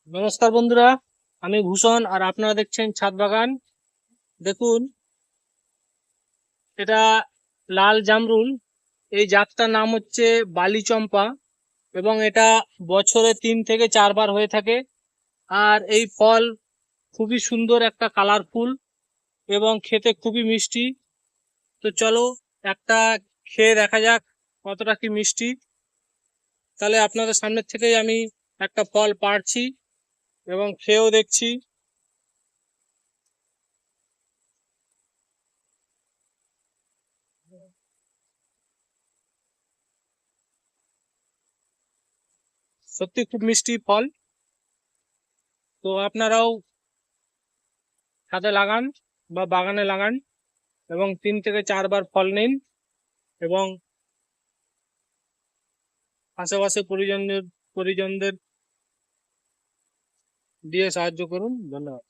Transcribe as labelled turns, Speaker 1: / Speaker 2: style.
Speaker 1: নমস্কার বন্ধুরা, আমি ভূষণ আর আপনারা দেখছেন ছাদ বাগান। দেখুন, এটা লাল জামরুল। এই জাতটার নাম হচ্ছে বালি চম্পা এবং এটা বছরে 3 থেকে 4 বার হয়ে থাকে। আর এই ফল খুবই সুন্দর, একটা কালারফুল এবং খেতে খুবই মিষ্টি। তো চলো একটা খেয়ে দেখা যাক কতটা কি মিষ্টি। তাহলে আপনাদের সামনের থেকেই আমি একটা ফল পাড়ছি এবং খেয়েও দেখছি। সত্যি খুব মিষ্টি ফল। তো আপনারাও ছাদে লাগান বা বাগানে লাগান এবং 3 থেকে 4 বার ফল নিন এবং আশেপাশে পরিজনদের দিয়ে সাহায্য করুন। ধন্যবাদ।